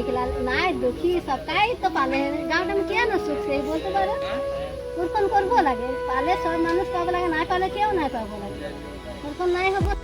निकला नहीं दुखी सब काई तो पाले गाँव में क्या न सुख से बोलते बारे कुरकन करबो लागे पाले सब मानुष पाबो लागे ना पाले क्यों नहीं पाबो लागे कुरकन नहीं हबो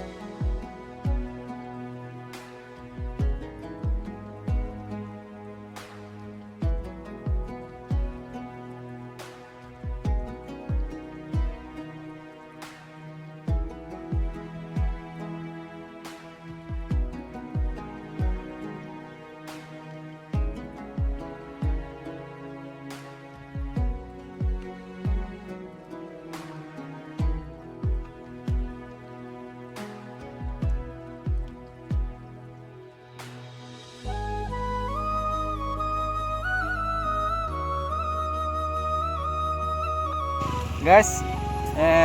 গাইছ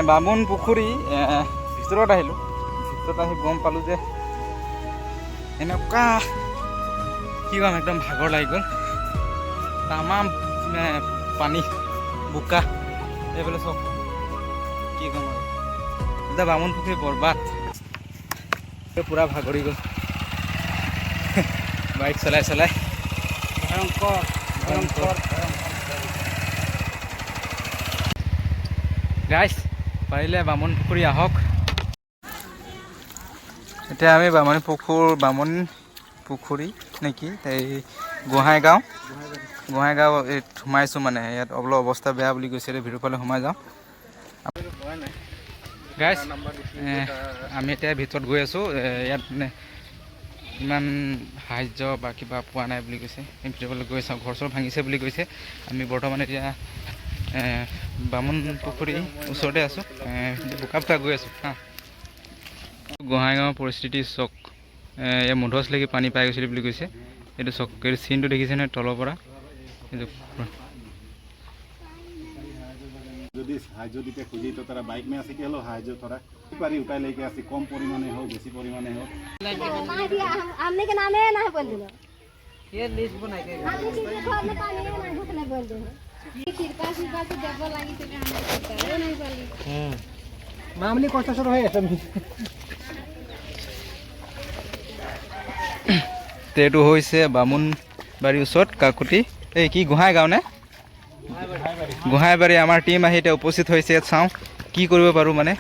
বামুণ পুখুৰী ভিতৰত আহিলোঁ ভিতৰত আহি গম পালোঁ যে এনেকুৱা কি ক'ম একদম ভাগৰ লাগি গ'ল তামাম পানী বোকা এইফালে চব কি ক'ম আৰু এতিয়া বামুণ পুখুৰী বৰবাদ পূৰা ভাগৰি গ'ল বাইক চলাই চলাই ভয়ংকৰ ভয়ংকৰ গাইছ পাৰিলে বামুণ পুখুৰী আহক এতিয়া আমি বামুণ পুখুৰী নেকি এই গোহাঁইগাঁও এই সোমাইছোঁ মানে ইয়াত অলপ অৱস্থা বেয়া বুলি কৈছে ভিতৰৰ ফালে সোমাই যাওঁ গাইছ আমি এতিয়া ভিতৰত গৈ আছোঁ ইয়াত মানে ইমান সাহাৰ্য বা কিবা পোৱা নাই বুলি কৈছে ভিতৰৰ ফালে গৈ চাওঁ ঘৰ চৰ ভাঙিছে বুলি কৈছে আমি বৰ্তমান এতিয়া বামুণ পুখুৰী ওচৰতে আছোঁ বোকা বোকা গৈ আছোঁ হা গোহাঁইগাঁৱৰ পৰিস্থিতি চক ইয়াৰ মুধচলৈকে পানী পাই গৈছিল বুলি কৈছে এইটো চক এইটো চিনটো দেখিছে নহয় তলৰ পৰা এইটো যদি সাহায্য দিতে খুঁজি তো তারা বাইক में आसे के हलो साहाয্য थोड़ा पारी उठाई लेके आसी कम परिमाणे हो बेसी परिमाणे हो हमने के नाम है ना बोल दिलो ये लिस्ट बनाई के हमने के घर में पानी नहीं घुसने बोल दो कृपा से देव लागि तो हम नहीं पाली मामूली कष्ट शुरू है তেটো হৈছে বামুণবাৰীৰ ওচৰত কাকুতি এই কি গোহাঁইগাঁও নে গোহাঁইবাৰী আমাৰ টিম আহি এতিয়া উপস্থিত হৈছে ইয়াত চাওঁ কি কৰিব পাৰোঁ মানে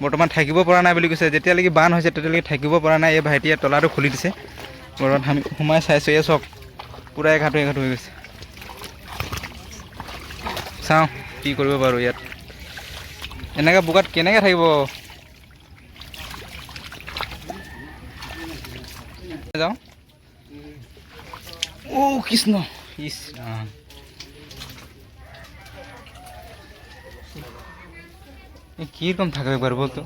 বৰ্তমান থাকিব পৰা নাই বুলি কৈছে যেতিয়ালৈকে বান হৈছে তেতিয়ালৈকে থাকিব পৰা নাই এই ভাইটিয়ে তলাটো খুলি দিছে বৰ্তমান আমি সোমাই চাইছোঁ এই চক পূৰা এঘাটো হৈ গৈছে চাওঁ কি কৰিব পাৰোঁ ইয়াত এনেকৈ বোকাত কেনেকৈ থাকিব যাওঁ অ' কৃষ্ণ ইছ কিরকম থাকবে একবার বলতো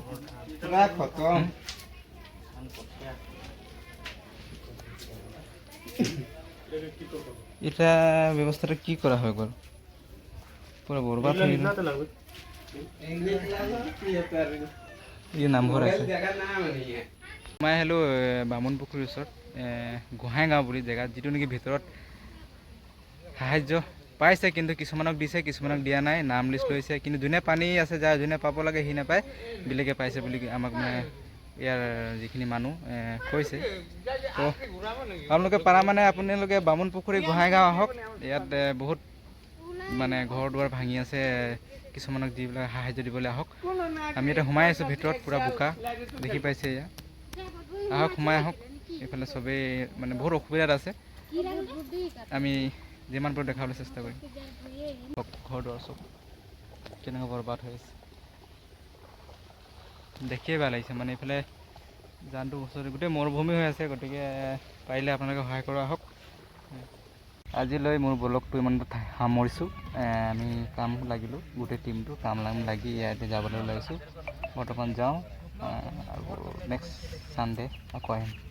এটা ব্যবস্থাটা কি করা হয় একবার পুরো বরবাদ হয়ে গেল এই নামঘৰ আছে মই আহিলোঁ বামুণ পুখুৰীৰ ওচৰত গোহাঁইগাঁও বুলি জেগাত যিটো নেকি ভিতৰত সাহায্য পাইছে কিন্তু কিছুমানক দিছে কিছুমানক দিয়া নাই নাম লিষ্ট লৈছে কিন্তু যোনে পানী আছে যাৰ যোনে পাব লাগে সি নাপায় বেলেগে পাইছে বুলি আমাক মানে ইয়াৰ যিখিনি মানুহ কৈছে তো আপোনালোকে পাৰা মানে আপোনালোকে বামুণ পুখুৰী গোহাঁইগাঁও আহক ইয়াত বহুত মানে ঘৰ দুৱাৰ ভাঙি আছে কিছুমানক যিবিলাক সাহায্য দিবলৈ আহক আমি এতিয়া সোমাই আছোঁ ভিতৰত পূৰা বোকা দেখি পাইছে এয়া আহক সোমাই আহক এইফালে চবেই মানে বহুত অসুবিধাত আছে আমি যিমান পাৰোঁ দেখাবলৈ চেষ্টা কৰিম ঘৰ দুৱাৰ চব কেনেকৈ বৰবাদ হৈ আছে দেখিয়ে বেয়া লাগিছে মানে এইফালে জানটো ওচৰত গোটেই মৰুভূমি হৈ আছে গতিকে পাৰিলে আপোনালোকে সহায় কৰা আহক আজিলৈ মোৰ ব্লগটো ইমানতে সামৰিছোঁ আমি কাম লাগিলোঁ গোটেই টিমটো কাম লাগি ইয়াতে যাবলৈ ওলাইছোঁ বৰ্তমান যাওঁ আৰু নেক্সট ছানডে আকৌ আহিম